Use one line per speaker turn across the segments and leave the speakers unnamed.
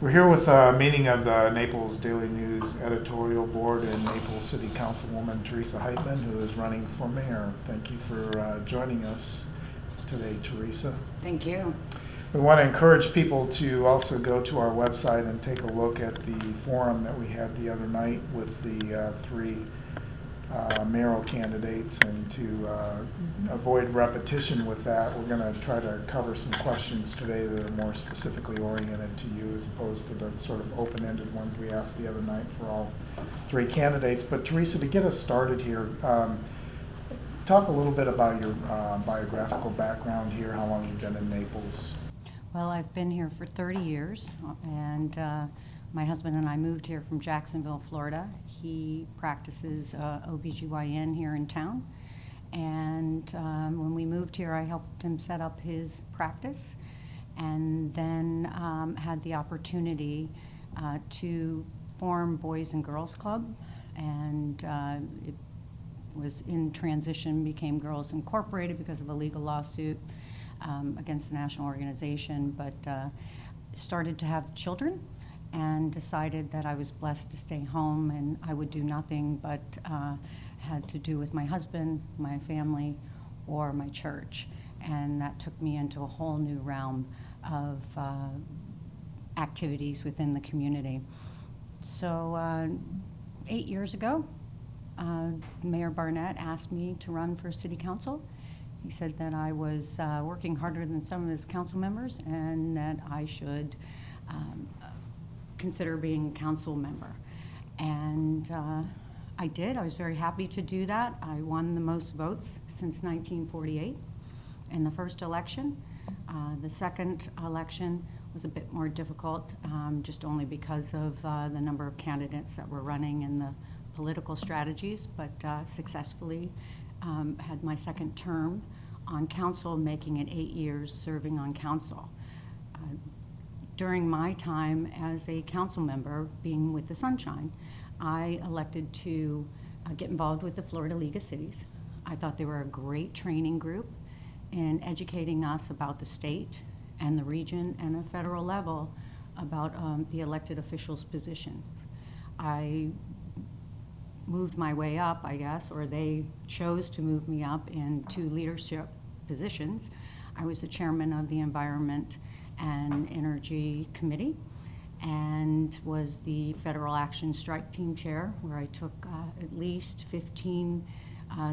We're here with a meeting of the Naples Daily News Editorial Board and Naples City Councilwoman Teresa Heitmann, who is running for mayor. Thank you for joining us today, Teresa.
Thank you.
We want to encourage people to also go to our website and take a look at the forum that we had the other night with the three mayoral candidates, and to avoid repetition with that, we're going to try to cover some questions today that are more specifically oriented to you as opposed to the sort of open-ended ones we asked the other night for all three candidates. But Teresa, to get us started here, talk a little bit about your biographical background here, how long you've been in Naples.
Well, I've been here for 30 years, and my husband and I moved here from Jacksonville, Florida. He practices OBGYN here in town, and when we moved here, I helped him set up his practice, and then had the opportunity to form Boys and Girls Club, and it was in transition, became Girls Incorporated because of a legal lawsuit against the national organization, but started to have children and decided that I was blessed to stay home and I would do nothing but had to do with my husband, my family, or my church. And that took me into a whole new realm of activities within the community. So 8 years ago, Mayor Barnett asked me to run for city council. He said that I was working harder than some of his council members and that I should consider being a council member. And I did. I was very happy to do that. I won the most votes since 1948 in the first election. The second election was a bit more difficult, just only because of the number of candidates that were running and the political strategies, but successfully had my second term on council, making it 8 years serving on council. During my time as a council member, being with the Sunshine, I elected to get involved with the Florida League of Cities. I thought they were a great training group in educating us about the state and the region and a federal level about the elected officials' positions. I moved my way up, I guess, or they chose to move me up into leadership positions. I was the chairman of the Environment and Energy Committee and was the Federal Action Strike Team chair, where I took at least 15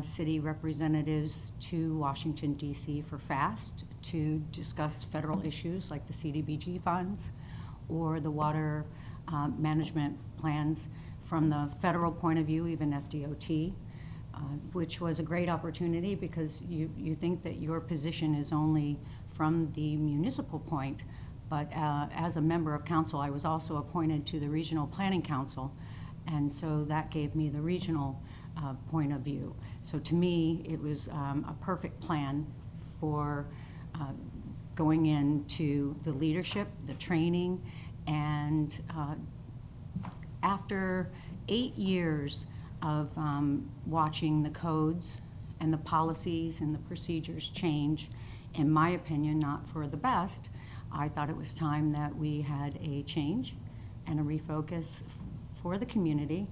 city representatives to Washington, D.C. for FAST to discuss federal issues like the CDBG funds or the water management plans from the federal point of view, even FDOT, which was a great opportunity because you think that your position is only from the municipal point, but as a member of council, I was also appointed to the Regional Planning Council, and so that gave me the regional point of view. So to me, it was a perfect plan for going into the leadership, the training, and after 8 years of watching the codes and the policies and the procedures change, in my opinion, not for the best, I thought it was time that we had a change and a refocus for the community.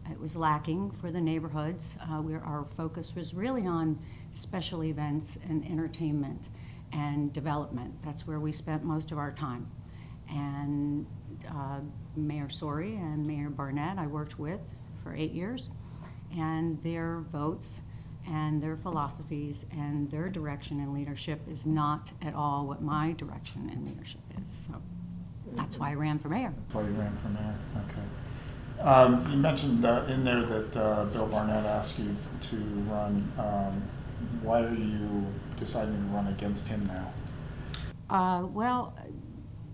It was lacking for the neighborhoods, where our focus was really on special events and entertainment and development. That's where we spent most of our time. And Mayor Sori and Mayor Barnett I worked with for 8 years, and their votes and their philosophies and their direction in leadership is not at all what my direction in leadership is. So that's why I ran for mayor.
That's why you ran for mayor, okay. You mentioned in there that Bill Barnett asked you to run. Why are you deciding to run against him now?
Well,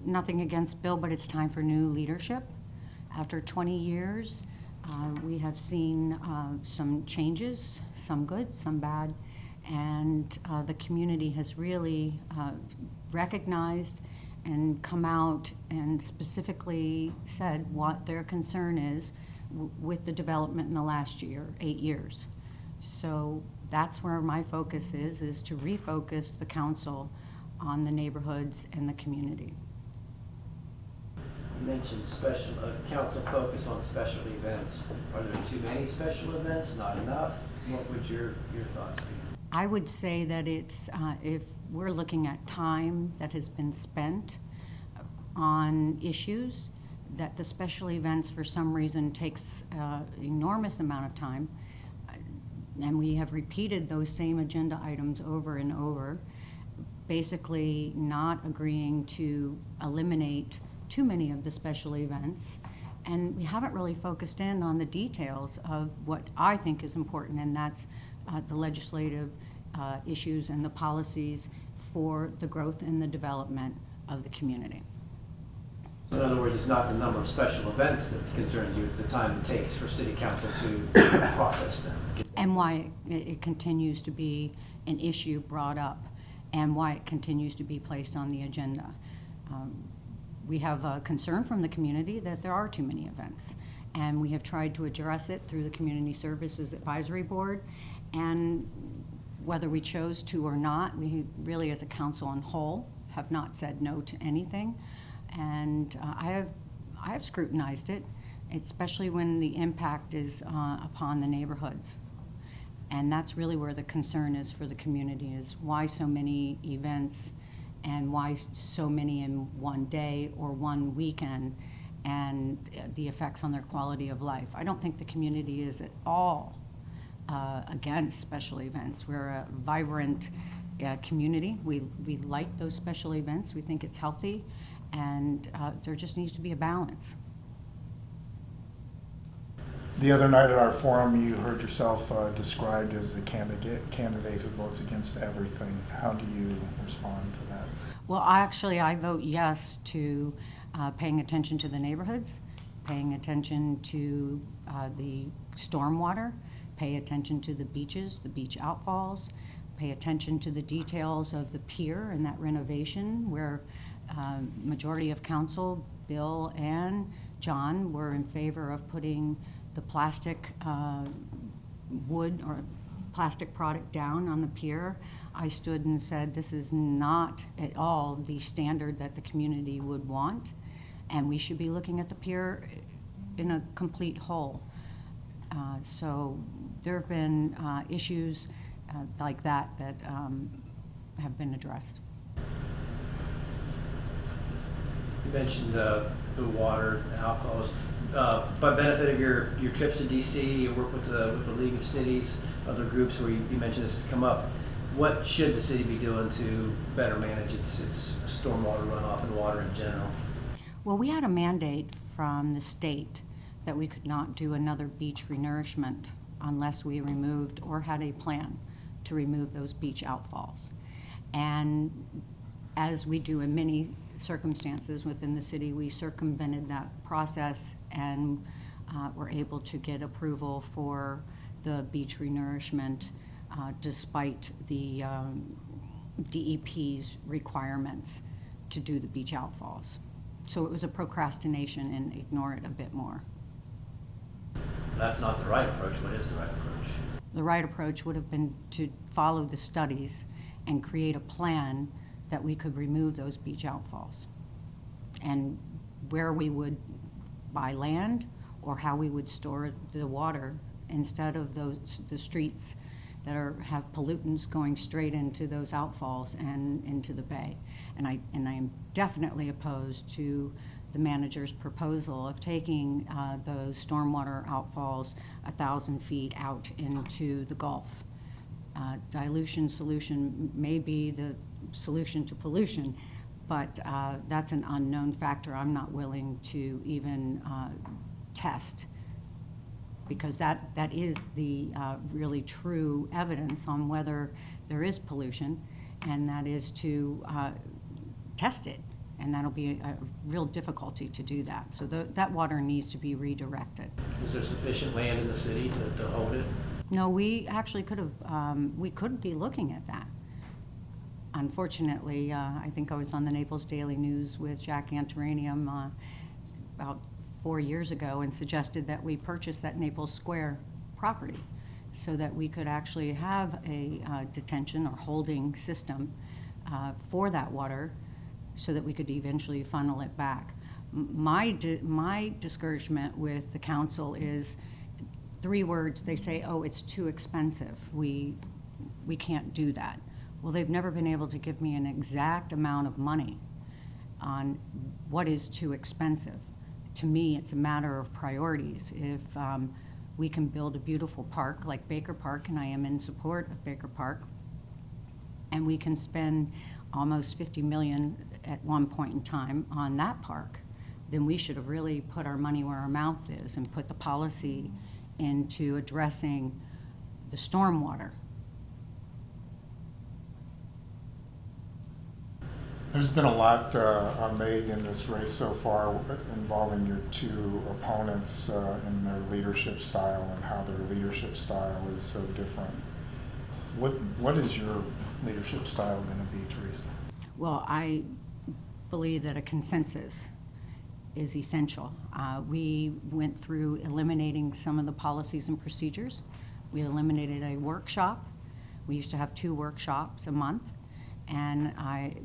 nothing against Bill, but it's time for new leadership. After 20 years, we have seen some changes, some good, some bad, and the community has really recognized and come out and specifically said what their concern is with the development in the last 8 years. So that's where my focus is to refocus the council on the neighborhoods and the community.
mentioned special, council focus on special events. Are there too many special events, not enough? What would your thoughts be?
I would say that it's, if we're looking at time that has been spent on issues, that the special events for some reason takes enormous amount of time, and we have repeated those same agenda items over and over, basically not agreeing to eliminate too many of the special events, and we haven't really focused in on the details of what I think is important, and that's the legislative issues and the policies for the growth and the development of the community.
So in other words, it's not the number of special events that concerns you, it's the time it takes for city council to process them.
And why it continues to be an issue brought up, and why it continues to be placed on the agenda. We have a concern from the community that there are too many events, and we have tried to address it through the Community Services Advisory Board, and whether we chose to or not, we really as a council on whole have not said no to anything. And I have scrutinized it, especially when the impact is upon the neighborhoods. And that's really where the concern is for the community, is why so many events and why so many in one day or one weekend, and the effects on their quality of life. I don't think the community is at all against special events. We're a vibrant community. We like those special events. We think it's healthy, and there just needs to be a balance.
The other night at our forum, you heard yourself described as a candidate who votes against everything. How do you respond to that?
Well, I vote yes to paying attention to the neighborhoods, paying attention to the stormwater, pay attention to the beaches, the beach outfalls, pay attention to the details of the pier and that renovation where majority of council, Bill and John, were in favor of putting the plastic wood or plastic product down on the pier. I stood and said, this is not at all the standard that the community would want, and we should be looking at the pier in a complete whole. So there have been issues like that that have been addressed.
You mentioned the water outflows. By benefit of your trips to DC, you work with the League of Cities, other groups where you mentioned this has come up. What should the city be doing to better manage its stormwater runoff and water in general?
Well, we had a mandate from the state that we could not do another beach renourishment unless we removed or had a plan to remove those beach outfalls. And as we do in many circumstances within the city, we circumvented that process and were able to get approval for the beach renourishment despite the DEP's requirements to do the beach outfalls. So it was a procrastination and ignore it a bit more.
That's not the right approach. What is the right approach?
The right approach would have been to follow the studies and create a plan that we could remove those beach outfalls, and where we would buy land or how we would store the water instead of the streets that have pollutants going straight into those outfalls and into the bay. And I am definitely opposed to the manager's proposal of taking those stormwater outfalls 1,000 feet out into the Gulf. Dilution solution may be the solution to pollution, but that's an unknown factor I'm not willing to even test, because that is the really true evidence on whether there is pollution, and that is to test it, and that'll be a real difficulty to do that. So that water needs to be redirected.
Is there sufficient land in the city to hold it?
No, we actually could have, we could be looking at that. Unfortunately, I think I was on the Naples Daily News with Jack Antaranium about 4 years ago and suggested that we purchase that Naples Square property so that we could actually have a detention or holding system for that water so that we could eventually funnel it back. my discouragement with the council is 3 words. They say, oh, it's too expensive. We can't do that. Well, they've never been able to give me an exact amount of money on what is too expensive. To me, it's a matter of priorities. If we can build a beautiful park like Baker Park, and I am in support of Baker Park, and we can spend almost $50 million at one point in time on that park, then we should have really put our money where our mouth is and put the policy into addressing the stormwater.
There's been a lot made in this race so far involving your 2 opponents and their leadership style and how their leadership style is so different. What is your leadership style going to be, Teresa?
Well, I believe that a consensus is essential. We went through eliminating some of the policies and procedures. We eliminated a workshop. We used to have 2 workshops a month, and I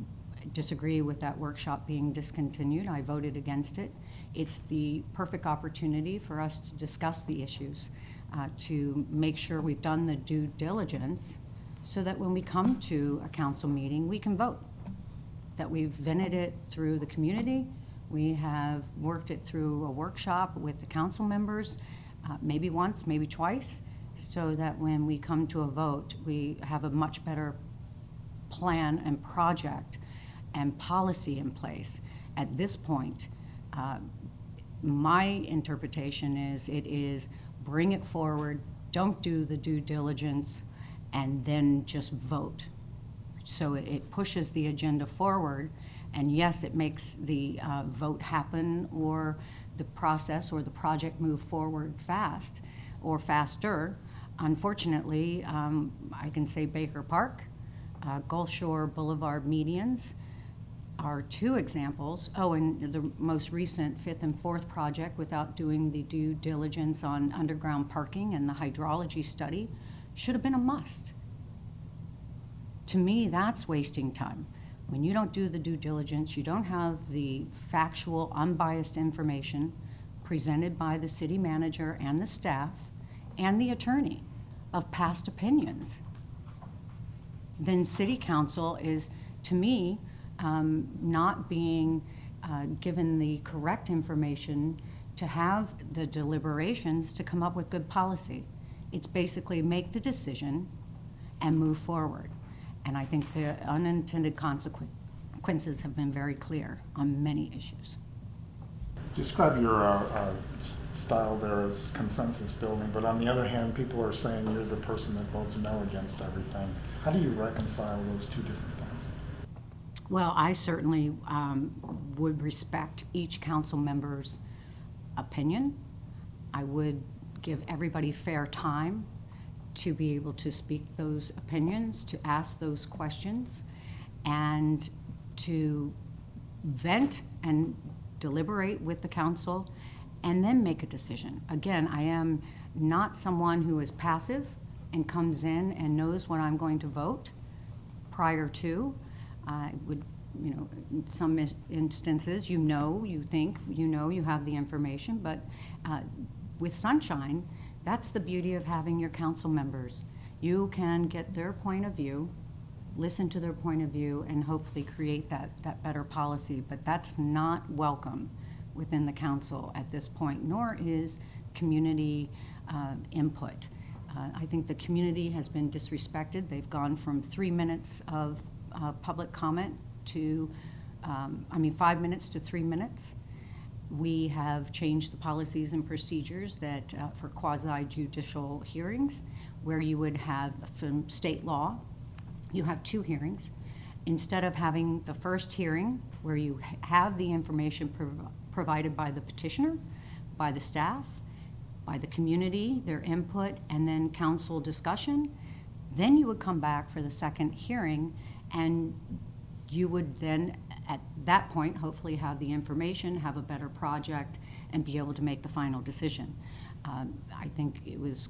disagree with that workshop being discontinued. I voted against it. It's the perfect opportunity for us to discuss the issues, to make sure we've done the due diligence so that when we come to a council meeting, we can vote, that we've vetted it through the community. We have worked it through a workshop with the council members, maybe once, maybe twice, so that when we come to a vote, we have a much better plan and project and policy in place. At this point, my interpretation is it is bring it forward, don't do the due diligence, and then just vote. So it pushes the agenda forward, and yes, it makes the vote happen or the process or the project move forward fast or faster. Unfortunately, I can say Baker Park, Gulf Shore Boulevard medians are 2 examples. Oh, and the most recent 5th and 4th project, without doing the due diligence on underground parking and the hydrology study, should have been a must. To me, that's wasting time. When you don't do the due diligence, you don't have the factual, unbiased information presented by the city manager and the staff and the attorney of past opinions, then city council is, to me, not being given the correct information to have the deliberations to come up with good policy. It's basically make the decision and move forward. And I think the unintended consequences have been very clear on many issues.
Describe your style there as consensus building, but on the other hand, people are saying you're the person that votes no against everything. How do you reconcile those 2 different things?
Well, I certainly would respect each council member's opinion. I would give everybody fair time to be able to speak those opinions, to ask those questions, and to vent and deliberate with the council, and then make a decision. Again, I am not someone who is passive and comes in and knows what I'm going to vote prior to. I would, in some instances, you think, you have the information, but with Sunshine, that's the beauty of having your council members. You can get their point of view, listen to their point of view, and hopefully create that better policy. But that's not welcome within the council at this point, nor is community input. I think the community has been disrespected. They've gone from 3 minutes of public comment to, 5 minutes to 3 minutes. We have changed the policies and procedures that for quasi-judicial hearings, where you would have, from state law, you have 2 hearings. Instead of having the first hearing where you have the information provided by the petitioner, by the staff, by the community, their input, and then council discussion, then you would come back for the second hearing, and you would then, at that point, hopefully have the information, have a better project, and be able to make the final decision. I think it was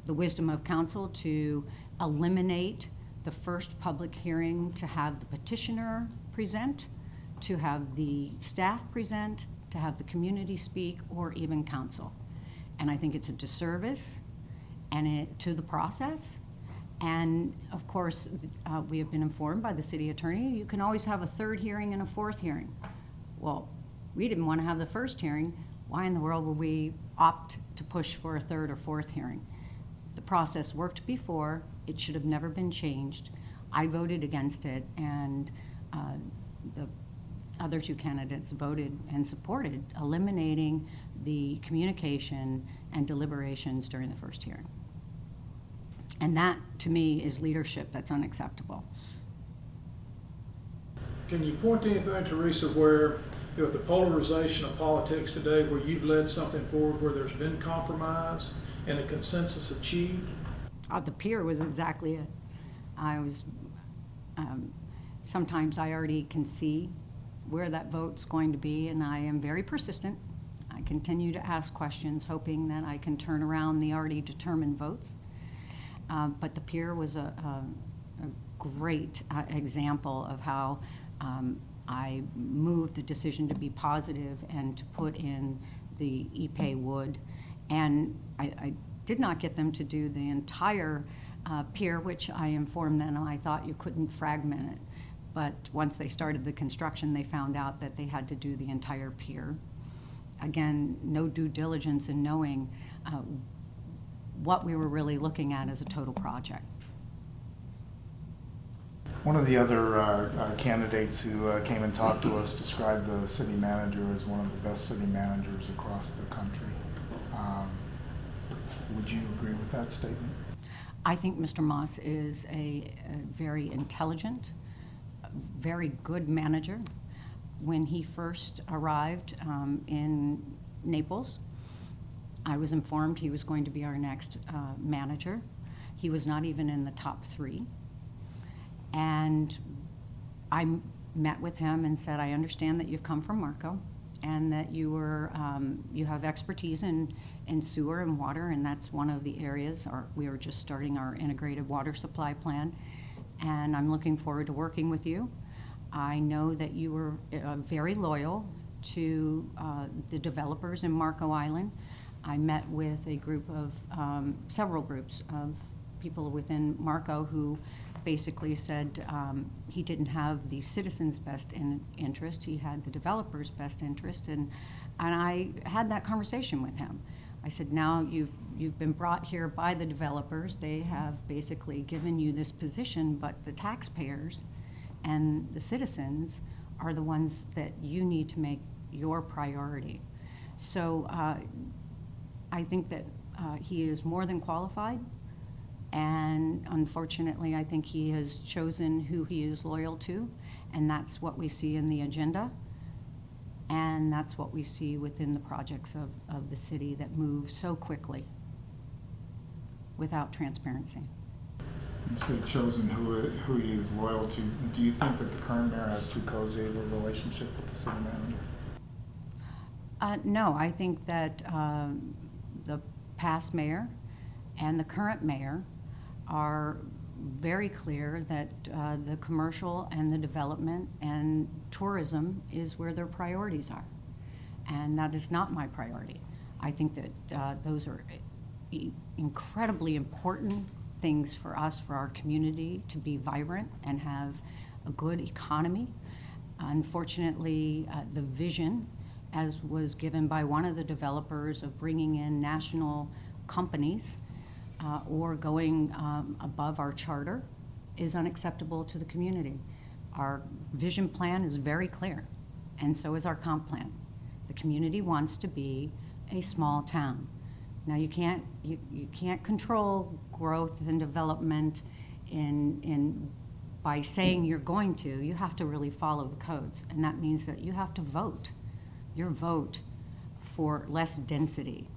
the wisdom of council to eliminate the first public hearing to have the petitioner present to have the staff present, to have the community speak, or even council. And I think it's a disservice to the process. And of course, we have been informed by the city attorney, you can always have a third hearing and a fourth hearing. Well, we didn't want to have the first hearing. Why in the world would we opt to push for a third or fourth hearing? The process worked before. It should have never been changed. I voted against it, and the other two candidates voted and supported eliminating the communication and deliberations during the first hearing. And that, to me, is leadership that's unacceptable.
Can you point to anything, Teresa, where with the polarization of politics today, where you've led something forward where there's been compromise and a consensus achieved?
The pier was exactly it. I was, sometimes I already can see where that vote's going to be, and I am very persistent. I continue to ask questions, hoping that I can turn around the already determined votes. But the pier was a great example of how I moved the decision to be positive and to put in the Ipe wood. And I did not get them to do the entire pier, which I informed them, and I thought you couldn't fragment it. But once they started the construction, they found out that they had to do the entire pier. Again, no due diligence in knowing what we were really looking at as a total project.
One of the other candidates who came and talked to us described the city manager as one of the best city managers across the country. Would you agree with that statement?
I think Mr. Moss is a very intelligent, very good manager. When he first arrived in Naples, I was informed he was going to be our next manager. He was not even in the top 3. And I met with him and said, I understand that you've come from Marco and that you have expertise in sewer and water, and that's one of the areas. We are just starting our integrated water supply plan, and I'm looking forward to working with you. I know that you were very loyal to the developers in Marco Island. I met with a group of, several groups of people within Marco who basically said he didn't have the citizens' best interest, he had the developers' best interest, and I had that conversation with him. I said, now you've been brought here by the developers, they have basically given you this position, but the taxpayers and the citizens are the ones that you need to make your priority. So I think that he is more than qualified, and unfortunately I think he has chosen who he is loyal to, and that's what we see in the agenda, and that's what we see within the projects of the city that move so quickly without transparency.
You said chosen who he is loyal to. Do you think that the current mayor has too cozy of a relationship with the city manager?
No, I think that the past mayor and the current mayor are very clear that the commercial and the development and tourism is where their priorities are. And that is not my priority. I think that those are incredibly important things for us, for our community to be vibrant and have a good economy. Unfortunately, the vision, as was given by one of the developers, of bringing in national companies or going above our charter, is unacceptable to the community. Our vision plan is very clear, and so is our comp plan. The community wants to be a small town. Now you can't control growth and development by saying you're going to. You have to really follow the codes, and that means that you have to vote. Your vote for less density,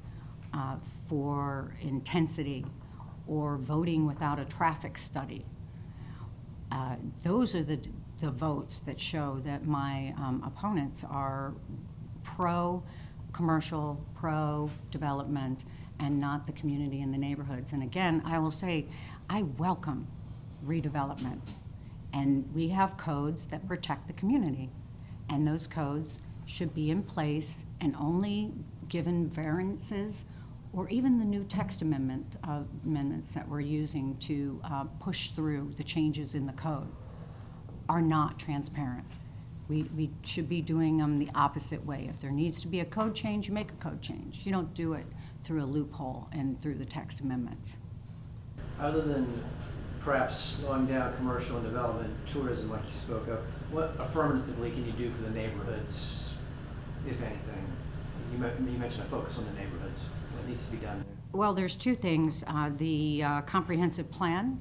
for intensity, or voting without a traffic study. Those are the votes that show that my opponents are pro-commercial, pro-development, and not the community and the neighborhoods. And again, I will say, I welcome redevelopment. And we have codes that protect the community. And those codes should be in place and only given variances or even the new text amendments that we're using to push through the changes in the code are not transparent. We should be doing them the opposite way. If there needs to be a code change, you make a code change. You don't do it through a loophole and through the text amendments.
Other than perhaps slowing down commercial and development, tourism like you spoke of, what affirmatively can you do for the neighborhoods, if anything? You mentioned a focus on the neighborhoods. What needs to be done there?
Well, there's two things. The comprehensive plan,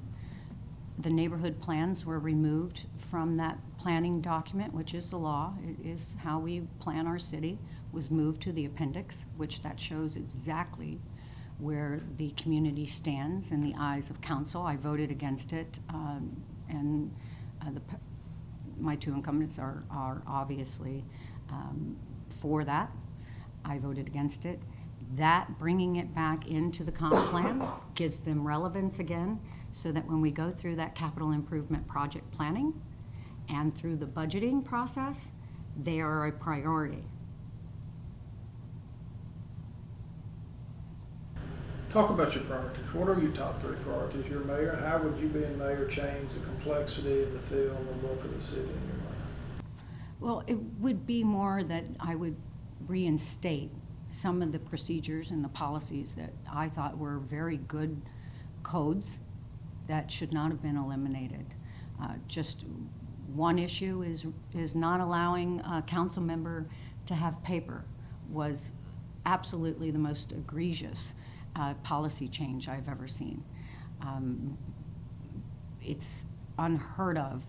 the neighborhood plans were removed from that planning document, which is the law. It is how we plan our city, was moved to the appendix, which that shows exactly where the community stands in the eyes of council. I voted against it, and my two incumbents are obviously for that. I voted against it. That, bringing it back into the comp plan, gives them relevance again, so that when we go through that capital improvement project planning and through the budgeting process, they are a priority.
Talk about your priorities. What are your top three priorities? You're mayor, and how would you being mayor change the complexity of the feel and the look of the city in your mind?
Well, it would be more that I would reinstate some of the procedures and the policies that I thought were very good codes that should not have been eliminated. Just one issue is not allowing a council member to have paper was absolutely the most egregious policy change I've ever seen. It's unheard of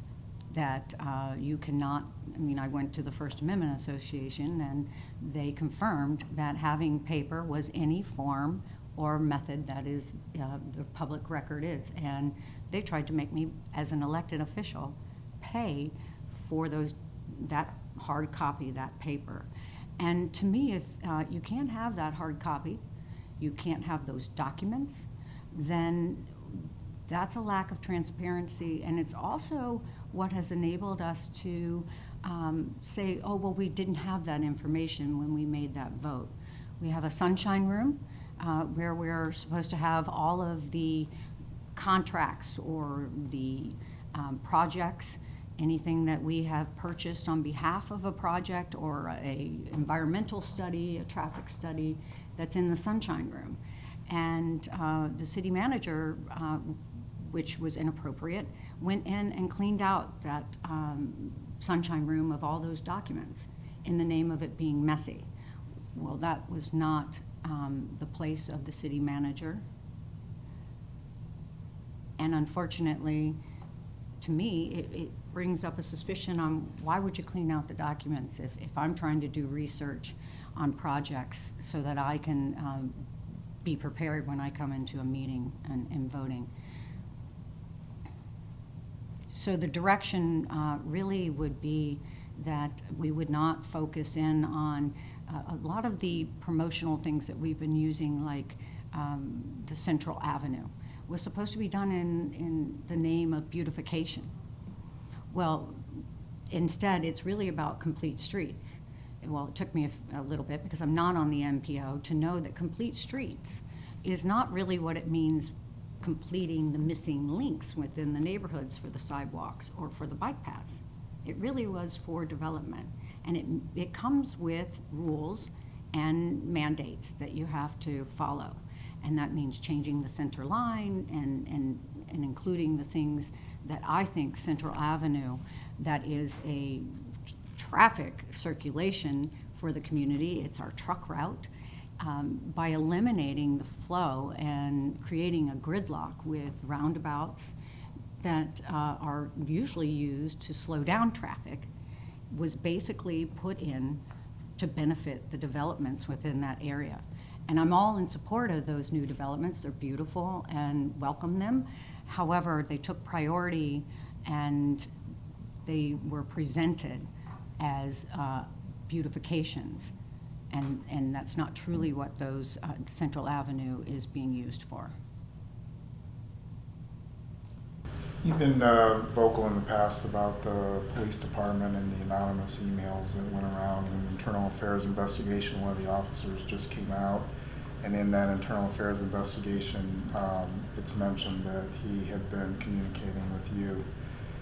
that you cannot, I mean, I went to the First Amendment Association and they confirmed that having paper was any form or method that is the public record is. And they tried to make me, as an elected official, pay for that hard copy, that paper. And to me, if you can't have that hard copy, you can't have those documents, then that's a lack of transparency. And it's also what has enabled us to say, oh, well, we didn't have that information when we made that vote. We have a sunshine room where we're supposed to have all of the contracts or the projects, anything that we have purchased on behalf of a project or a environmental study, a traffic study, that's in the sunshine room. And the city manager, which was inappropriate, went in and cleaned out that sunshine room of all those documents in the name of it being messy. Well, that was not the place of the city manager. And unfortunately, to me, it brings up a suspicion on why would you clean out the documents if I'm trying to do research on projects so that I can be prepared when I come into a meeting and voting. So the direction really would be that we would not focus in on a lot of the promotional things that we've been using, like the Central Avenue was supposed to be done in the name of beautification. Well, instead, it's really about complete streets. Well, it took me a little bit, because I'm not on the MPO, to know that complete streets is not really what it means, completing the missing links within the neighborhoods for the sidewalks or for the bike paths. It really was for development. And it comes with rules and mandates that you have to follow. And that means changing the center line and including the things that I think Central Avenue, that is a traffic circulation for the community, it's our truck route, by eliminating the flow and creating a gridlock with roundabouts that are usually used to slow down traffic, was basically put in to benefit the developments within that area. And I'm all in support of those new developments. They're beautiful and welcome them. However, they took priority and they were presented as beautifications. And that's not truly what those Central Avenue is being used for.
You've been vocal in the past about the police department and the anonymous emails that went around. An internal affairs investigation, one of the officers just came out, and in that internal affairs investigation, it's mentioned that he had been communicating with you.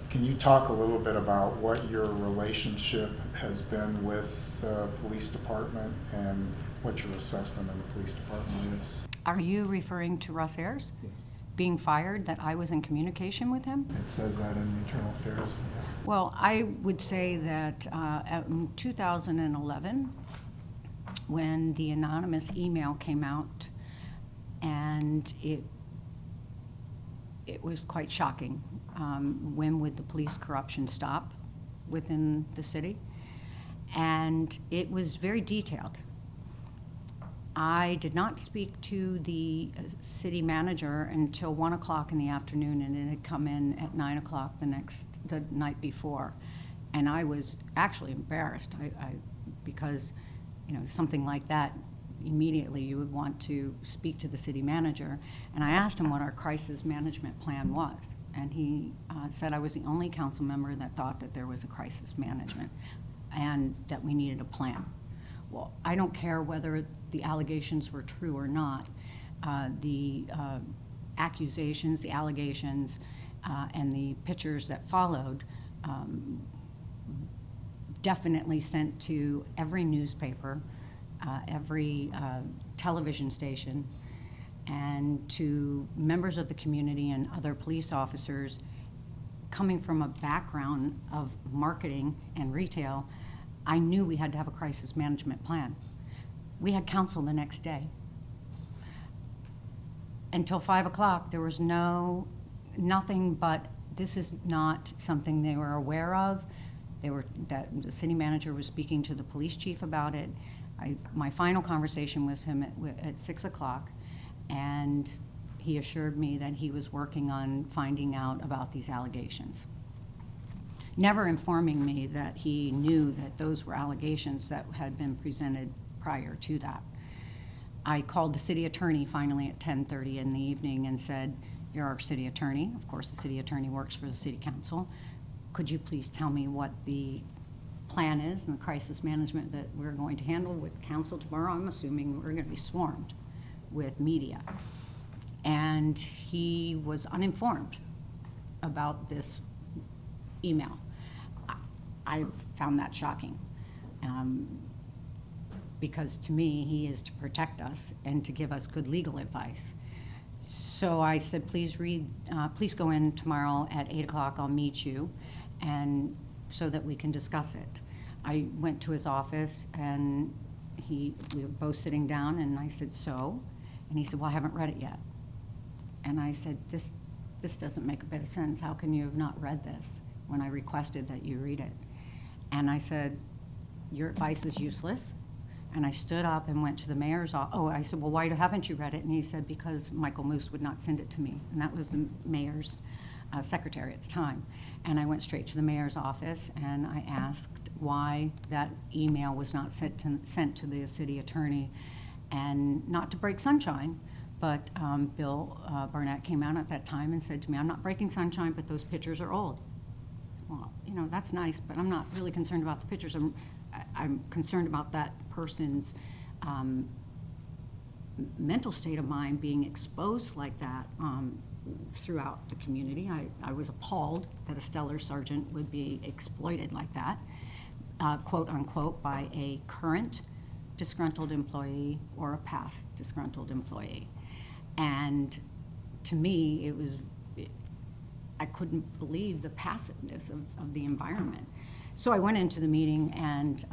Can you talk a little bit about what your relationship has been with the police department and what your assessment of the police department is?
Are you referring to Russ Ayers
Yes.
being fired, that I was in communication with him?
It says that in the internal affairs.
Well, I would say that in 2011, when the anonymous email came out, and it was quite shocking. When would the police corruption stop within the city? And it was very detailed. I did not speak to the city manager until 1 o'clock in the afternoon, and it had come in at 9 o'clock the night before. And I was actually embarrassed, because, something like that, immediately you would want to speak to the city manager. And I asked him what our crisis management plan was. And he said I was the only council member that thought that there was a crisis management and that we needed a plan. Well, I don't care whether the allegations were true or not. The accusations, the allegations, and the pictures that followed definitely sent to every newspaper, every television station, and to members of the community and other police officers coming from a background of marketing and retail. I knew we had to have a crisis management plan. We had council the next day. Until 5 o'clock, there was nothing but this is not something they were aware of. That the city manager was speaking to the police chief about it. My final conversation with him at 6 o'clock, and he assured me that he was working on finding out about these allegations, never informing me that he knew that those were allegations that had been presented prior to that. I called the city attorney finally at 10:30 in the evening and said, "You're our city attorney." Of course, the city attorney works for the city council. "Could you please tell me what the plan is and the crisis management that we're going to handle with council tomorrow?" I'm assuming we're going to be swarmed with media. And he was uninformed about this email. I found that shocking, because to me, he is to protect us and to give us good legal advice. So I said, please go in tomorrow at 8 o'clock, I'll meet you, and so that we can discuss it. I went to his office, and we were both sitting down, and I said, so? And he said, well, I haven't read it yet. And I said, this doesn't make a bit of sense. How can you have not read this when I requested that you read it? And I said, your advice is useless. And I stood up and went to the mayor's office. Oh, I said, well, why haven't you read it? And he said, because Michael Moose would not send it to me. And that was the mayor's secretary at the time. And I went straight to the mayor's office, and I asked why that email was not sent to the city attorney. And not to break sunshine, but Bill Barnett came out at that time and said to me, I'm not breaking sunshine, but those pictures are old. Well, that's nice, but I'm not really concerned about the pictures. I'm concerned about that person's mental state of mind being exposed like that throughout the community. I was appalled that a stellar sergeant would be exploited like that, quote unquote, by a current disgruntled employee or a past disgruntled employee. And to me, I couldn't believe the passiveness of the environment. So I went into the meeting and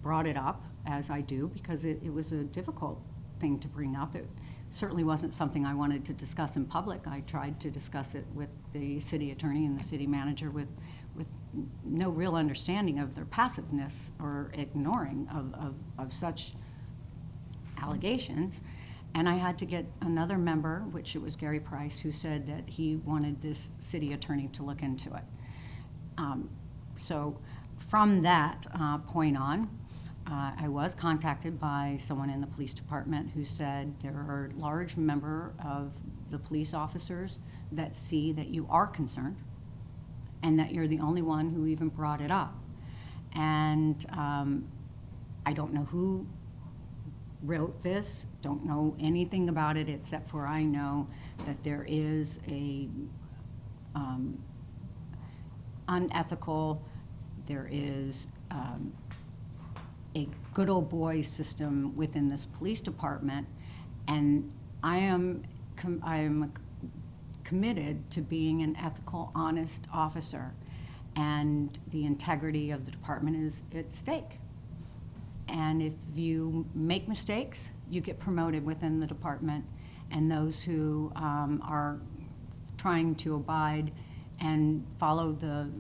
brought it up, as I do, because it was a difficult thing to bring up. It certainly wasn't something I wanted to discuss in public. I tried to discuss it with the city attorney and the city manager with no real understanding of their passiveness or ignoring of such allegations. And I had to get another member, which it was Gary Price, who said that he wanted this city attorney to look into it. So from that point on, I was contacted by someone in the police department who said there are a large number of the police officers that see that you are concerned and that you're the only one who even brought it up. And I don't know who wrote this, don't know anything about it except for I know that there is a unethical, there is a good old boy system within this police department, and I am committed to being an ethical, honest officer, and the integrity of the department is at stake. And if you make mistakes, you get promoted within the department, and those who are trying to abide and follow the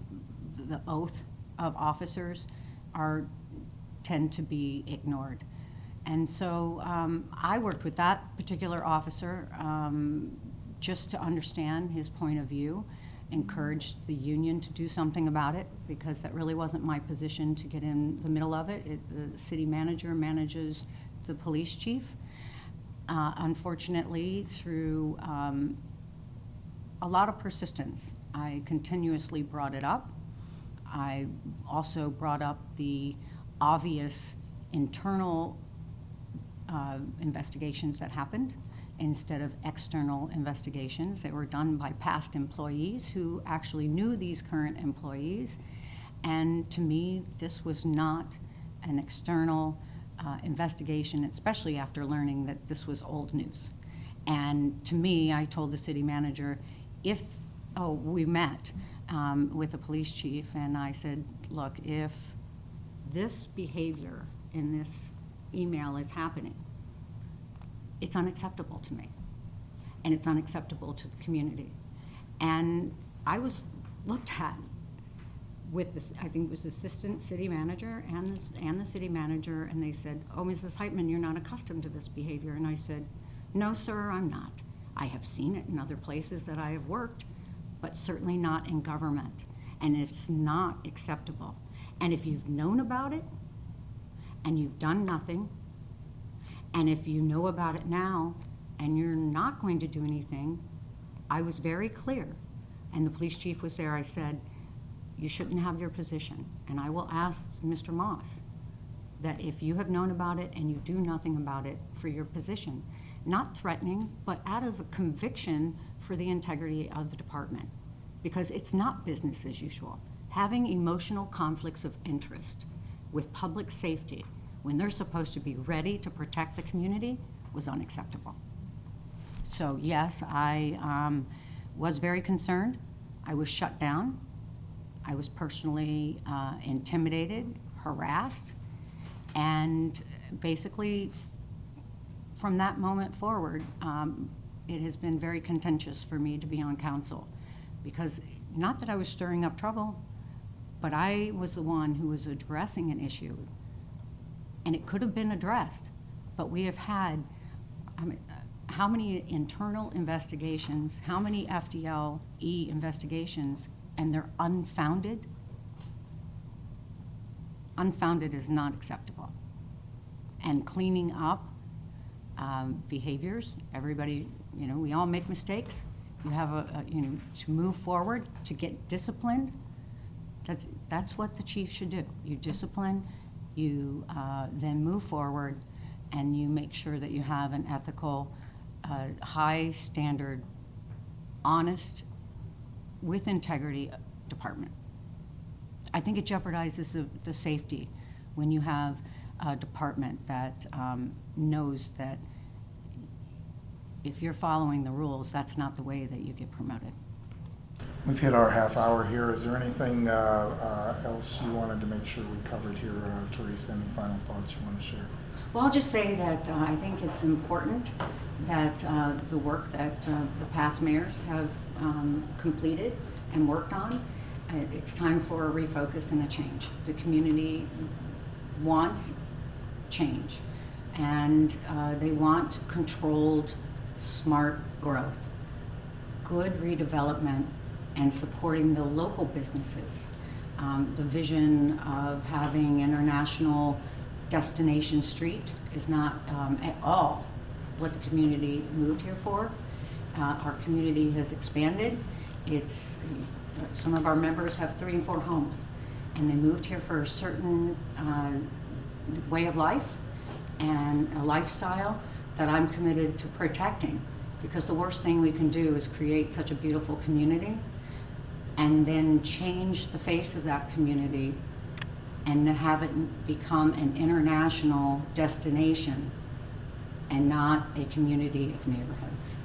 oath of officers tend to be ignored. And so I worked with that particular officer just to understand his point of view, encouraged the union to do something about it, because that really wasn't my position to get in the middle of it. The city manager manages the police chief. Unfortunately, through a lot of persistence, I continuously brought it up. I also brought up the obvious internal investigations that happened instead of external investigations that were done by past employees who actually knew these current employees. And to me, this was not an external investigation, especially after learning that this was old news. And to me, I told the city manager, we met with the police chief, and I said, look, if this behavior in this email is happening, it's unacceptable to me, and it's unacceptable to the community. And I was looked at with this, I think it was assistant city manager and the city manager, and they said, oh, Mrs. Heitmann, you're not accustomed to this behavior. And I said, no, sir, I'm not. I have seen it in other places that I have worked, but certainly not in government. And it's not acceptable. And if you've known about it and you've done nothing, and if you know about it now and you're not going to do anything, I was very clear. And the police chief was there. I said, you shouldn't have your position. And I will ask Mr. Moss that if you have known about it and you do nothing about it, for your position. Not threatening, but out of a conviction for the integrity of the department. Because it's not business as usual. Having emotional conflicts of interest with public safety when they're supposed to be ready to protect the community was unacceptable. So yes, I was very concerned. I was shut down. I was personally intimidated, harassed, and basically from that moment forward, it has been very contentious for me to be on council, because not that I was stirring up trouble, but I was the one who was addressing an issue, and it could have been addressed, but we have had, how many internal investigations, how many FDLE investigations, and they're unfounded? Unfounded is not acceptable. And cleaning up behaviors, everybody, we all make mistakes. You have to move forward, to get disciplined. That's what the chief should do. You discipline, you then move forward, and you make sure that you have an ethical, high standard, honest, with integrity department. I think it jeopardizes the safety when you have a department that knows that if you're following the rules, that's not the way that you get promoted.
We've hit our half hour here. Is there anything else you wanted to make sure we covered here, Teresa? Any final thoughts you want to share?
Well, I'll just say that I think it's important that the work that the past mayors have completed and worked on, it's time for a refocus and a change. The community wants change, and they want controlled, smart growth, good redevelopment, and supporting the local businesses. The vision of having International Destination Street is not at all what the community moved here for. Our community has expanded. Some of our members have 3 and 4 homes, and they moved here for a certain way of life and a lifestyle that I'm committed to protecting, because the worst thing we can do is create such a beautiful community and then change the face of that community and to have it become an international destination and not a community of neighborhoods.